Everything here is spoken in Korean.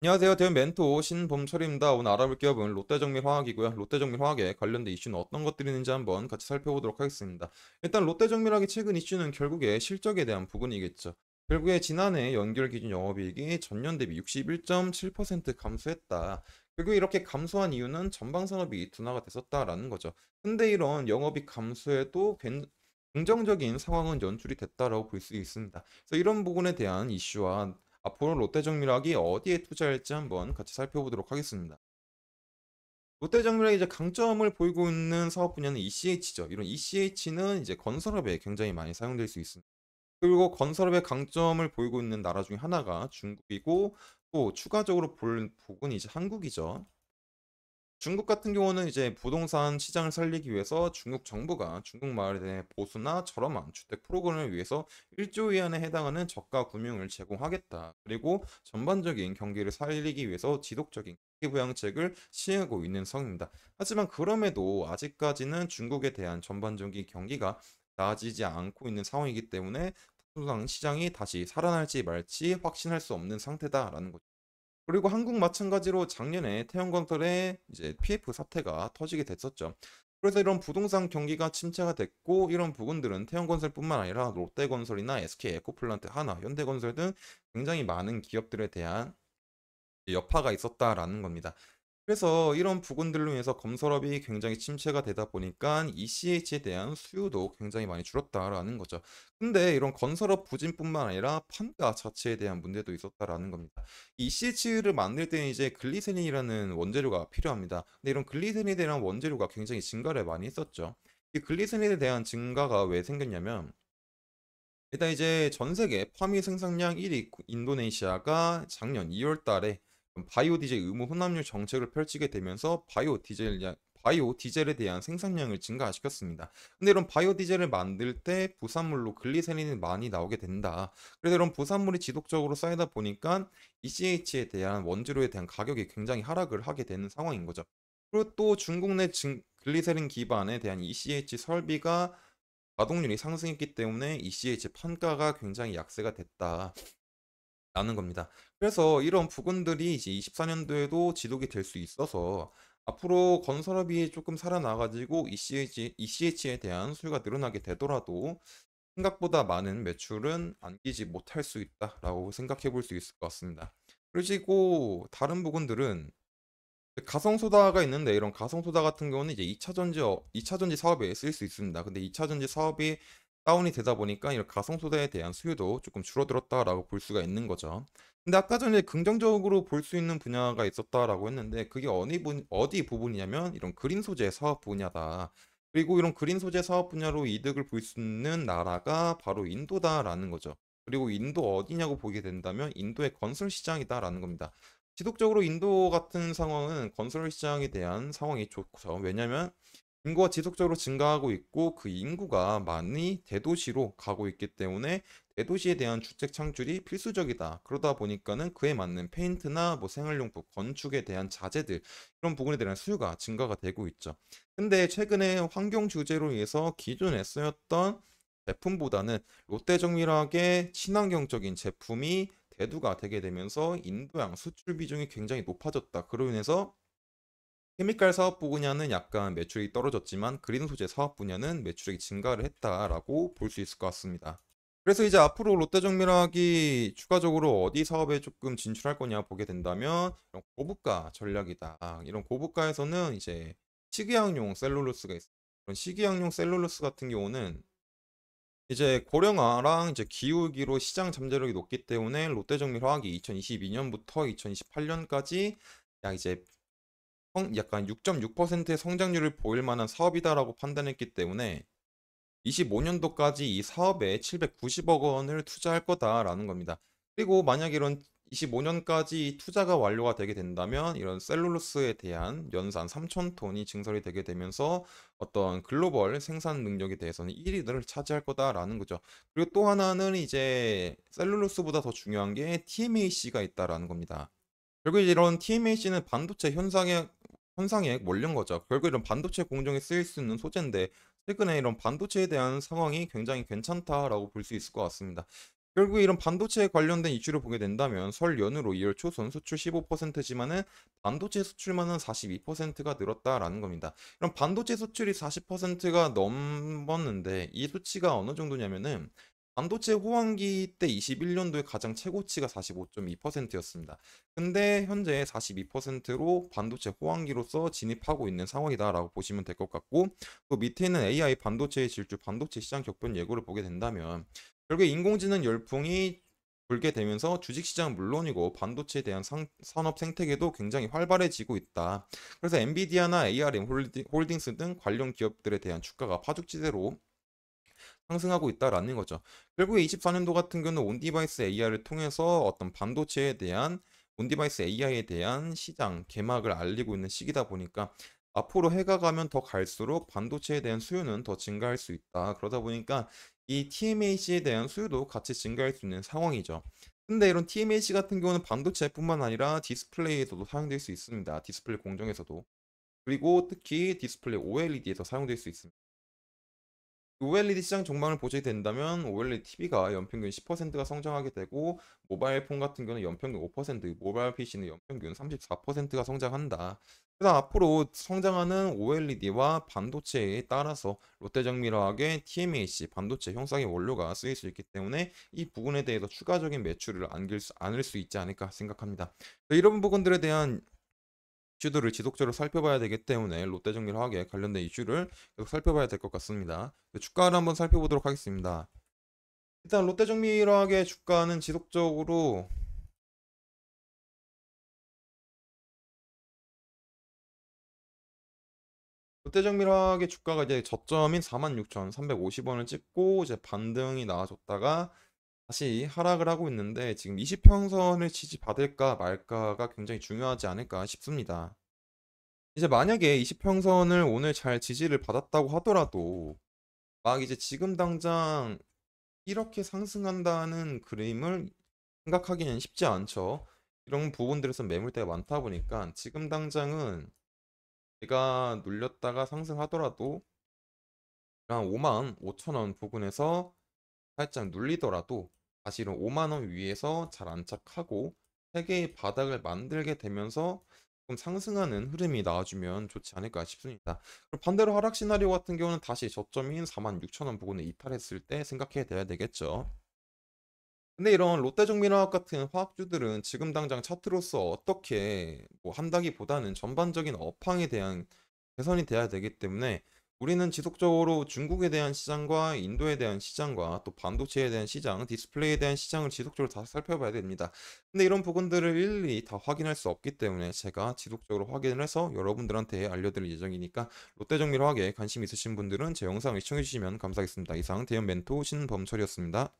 안녕하세요. 대형 멘토 신범철입니다. 오늘 알아볼 기업은 롯데정밀화학이고요. 롯데정밀화학에 관련된 이슈는 어떤 것들이 있는지 한번 같이 살펴보도록 하겠습니다. 일단 롯데정밀화학의 최근 이슈는 결국에 실적에 대한 부분이겠죠. 결국에 지난해 연결 기준 영업이익이 전년 대비 61.7% 감소했다. 결국에 이렇게 감소한 이유는 전방 산업이 둔화가 됐었다라는 거죠. 근데 이런 영업이익 감소에도 긍정적인 상황은 연출이 됐다라고 볼 수 있습니다. 그래서 이런 부분에 대한 이슈와 앞으로 롯데정밀하기 어디에 투자할지 한번 같이 살펴보도록 하겠습니다. 롯데정밀하기 이제 강점을 보이고 있는 사업 분야는 ECH죠. 이런 ECH는 이제 건설업에 굉장히 많이 사용될 수 있습니다. 그리고 건설업의 강점을 보이고 있는 나라 중에 하나가 중국이고 또 추가적으로 볼 부분이 이제 한국이죠. 중국 같은 경우는 이제 부동산 시장을 살리기 위해서 중국 정부가 중국 마을에 대해 보수나 저렴한 주택 프로그램을 위해서 1조 위안에 해당하는 저가 금융을 제공하겠다. 그리고 전반적인 경기를 살리기 위해서 지속적인 기부양책을 시행하고 있는 상황입니다. 하지만 그럼에도 아직까지는 중국에 대한 전반적인 경기가 나아지지 않고 있는 상황이기 때문에 부동산 시장이 다시 살아날지 말지 확신할 수 없는 상태다라는 거죠. 그리고 한국 마찬가지로 작년에 태형건설에 이제 PF 사태가 터지게 됐었죠. 그래서 이런 부동산 경기가 침체가 됐고 이런 부분들은 태형건설뿐만 아니라 롯데건설이나 SK에코플란트, 하나, 현대건설 등 굉장히 많은 기업들에 대한 여파가 있었다라는 겁니다. 그래서 이런 부분들로 인해서 건설업이 굉장히 침체가 되다 보니까 ECH에 대한 수요도 굉장히 많이 줄었다라는 거죠. 근데 이런 건설업 부진뿐만 아니라 판가 자체에 대한 문제도 있었다라는 겁니다. ECH를 만들 때는 이제 글리세린이라는 원재료가 필요합니다. 근데 이런 글리세린에 대한 원재료가 굉장히 증가를 많이 했었죠. 이 글리세린에 대한 증가가 왜 생겼냐면 일단 이제 전 세계 파미 생산량 1위 인도네시아가 작년 2월 달에 바이오 디젤 의무 혼합률 정책을 펼치게 되면서 바이오 디젤에 대한 생산량을 증가시켰습니다. 근데 이런 바이오 디젤을 만들 때 부산물로 글리세린이 많이 나오게 된다. 그래서 이런 부산물이 지속적으로 쌓이다 보니까 ECH에 대한 원재료에 대한 가격이 굉장히 하락을 하게 되는 상황인 거죠. 그리고 또 중국 내 글리세린 기반에 대한 ECH 설비가 가동률이 상승했기 때문에 ECH 판가가 굉장히 약세가 됐다라는 겁니다. 그래서 이런 부분들이 이제 24년도에도 지속이 될 수 있어서 앞으로 건설업이 조금 살아나가지고 ECH에 대한 수요가 늘어나게 되더라도 생각보다 많은 매출은 안기지 못할 수 있다라고 생각해 볼 수 있을 것 같습니다. 그리고 다른 부분들은 가성소다가 있는데 이런 가성소다 같은 경우는 이제 2차 전지 사업에 쓰일 수 있습니다. 근데 2차 전지 사업이 다운이 되다 보니까 이런 가성소다에 대한 수요도 조금 줄어들었다라고 볼 수가 있는 거죠. 근데 아까 전에 긍정적으로 볼 수 있는 분야가 있었다라고 했는데 그게 어디 부분이냐면 이런 그린 소재 사업 분야다. 그리고 이런 그린 소재 사업 분야로 이득을 볼 수 있는 나라가 바로 인도다라는 거죠. 그리고 인도 어디냐고 보게 된다면 인도의 건설 시장이다라는 겁니다. 지속적으로 인도 같은 상황은 건설 시장에 대한 상황이 좋죠. 왜냐면 인구가 지속적으로 증가하고 있고 그 인구가 많이 대도시로 가고 있기 때문에 대도시에 대한 주택 창출이 필수적이다. 그러다 보니까는 그에 맞는 페인트나 뭐 생활용품, 건축에 대한 자재들 이런 부분에 대한 수요가 증가가 되고 있죠. 근데 최근에 환경 주제로 인해서 기존에 쓰였던 제품보다는 롯데정밀하게 친환경적인 제품이 대두가 되게 되면서 인도양 수출 비중이 굉장히 높아졌다. 그로 인해서 케미칼 사업 분야는 약간 매출이 떨어졌지만 그린 소재 사업 분야는 매출이 증가를 했다라고 볼 수 있을 것 같습니다. 그래서 이제 앞으로 롯데정밀화학이 추가적으로 어디 사업에 조금 진출할 거냐 보게 된다면 이런 고부가 전략이다. 이런 고부가에서는 이제 식이양용 셀룰로스가 있습니다. 그런 식이양용 셀룰로스 같은 경우는 이제 고령화랑 이제 기후위기로 시장 잠재력이 높기 때문에 롯데정밀화학이 2022년부터 2028년까지 약 이제 약간 6.6%의 성장률을 보일 만한 사업이다라고 판단했기 때문에 25년도까지 이 사업에 790억 원을 투자할 거다라는 겁니다. 그리고 만약 이런 25년까지 투자가 완료가 되게 된다면 이런 셀룰로스에 대한 연산 3,000톤이 증설이 되게 되면서 어떤 글로벌 생산 능력에 대해서는 1위를 차지할 거다라는 거죠. 그리고 또 하나는 이제 셀룰로스보다 더 중요한 게 TMAC가 있다라는 겁니다. 결국 이런 TMAC는 반도체 현상에 몰린 거죠. 결국 이런 반도체 공정에 쓰일 수 있는 소재인데 최근에 이런 반도체에 대한 상황이 굉장히 괜찮다라고 볼 수 있을 것 같습니다. 결국 이런 반도체에 관련된 이슈를 보게 된다면 설 연으로 2월 초순 수출 15%지만은 반도체 수출만은 42%가 늘었다라는 겁니다. 이런 반도체 수출이 40%가 넘었는데 이 수치가 어느 정도냐면은 반도체 호황기 때 21년도에 가장 최고치가 45.2%였습니다. 근데 현재 42%로 반도체 호황기로서 진입하고 있는 상황이다라고 보시면 될 것 같고, 또 밑에 있는 AI 반도체의 질주, 반도체 시장 격변 예고를 보게 된다면 결국에 인공지능 열풍이 불게 되면서 주식시장은 물론이고 반도체에 대한 산업 생태계도 굉장히 활발해지고 있다. 그래서 엔비디아나 ARM 홀딩스 등 관련 기업들에 대한 주가가 파죽지대로 상승하고 있다라는 거죠. 결국에 24년도 같은 경우는 온디바이스 AI를 통해서 어떤 반도체에 대한 온디바이스 AI에 대한 시장 개막을 알리고 있는 시기다 보니까 앞으로 해가 가면 더 갈수록 반도체에 대한 수요는 더 증가할 수 있다. 그러다 보니까 이 TMAC에 대한 수요도 같이 증가할 수 있는 상황이죠. 근데 이런 TMAC 같은 경우는 반도체뿐만 아니라 디스플레이에서도 사용될 수 있습니다. 디스플레이 공정에서도. 그리고 특히 디스플레이 OLED에서 사용될 수 있습니다. OLED 시장 전망을 보게 된다면 OLED TV가 연평균 10%가 성장하게 되고, 모바일 폰 같은 경우는 연평균 5%, 모바일 PC는 연평균 34%가 성장한다. 그래서 앞으로 성장하는 OLED와 반도체에 따라서 롯데정밀화학의 TMAC 반도체 형상의 원료가 쓰일 수 있기 때문에 이 부분에 대해서 추가적인 매출을 안을 수 있지 않을까 생각합니다. 이런 부분들에 대한 이슈들을 지속적으로 살펴봐야 되기 때문에 롯데정밀화학에 관련된 이슈를 계속 살펴봐야 될 것 같습니다. 주가를 한번 살펴보도록 하겠습니다. 일단 롯데정밀화학의 주가는 지속적으로 롯데정밀화학의 주가가 이제 저점인 46,350원을 찍고 이제 반등이 나와줬다가 다시 하락을 하고 있는데, 지금 20평선을 지지받을까 말까가 굉장히 중요하지 않을까 싶습니다. 이제 만약에 20평선을 오늘 잘 지지를 받았다고 하더라도 막 이제 지금 당장 이렇게 상승한다는 그림을 생각하기는 쉽지 않죠. 이런 부분들에서 매물대가 많다 보니까 지금 당장은 제가 눌렸다가 상승하더라도 한 5만 5천 원 부근에서 살짝 눌리더라도 다시 이런 5만 원 위에서 잘 안착하고 세 개의 바닥을 만들게 되면서 좀 상승하는 흐름이 나와주면 좋지 않을까 싶습니다. 그리고 반대로 하락 시나리오 같은 경우는 다시 저점인 4만 6천 원 부근에 이탈했을 때 생각해야 돼야 되겠죠. 근데 이런 롯데정밀화학 같은 화학주들은 지금 당장 차트로서 어떻게 뭐 한다기보다는 전반적인 업황에 대한 개선이 돼야 되기 때문에 우리는 지속적으로 중국에 대한 시장과 인도에 대한 시장과 또 반도체에 대한 시장, 디스플레이에 대한 시장을 지속적으로 다 살펴봐야 됩니다. 근데 이런 부분들을 일일이 다 확인할 수 없기 때문에 제가 지속적으로 확인을 해서 여러분들한테 알려드릴 예정이니까 롯데정밀화학에 관심 있으신 분들은 제 영상을 시청해주시면 감사하겠습니다. 이상 대형 멘토 신범철이었습니다.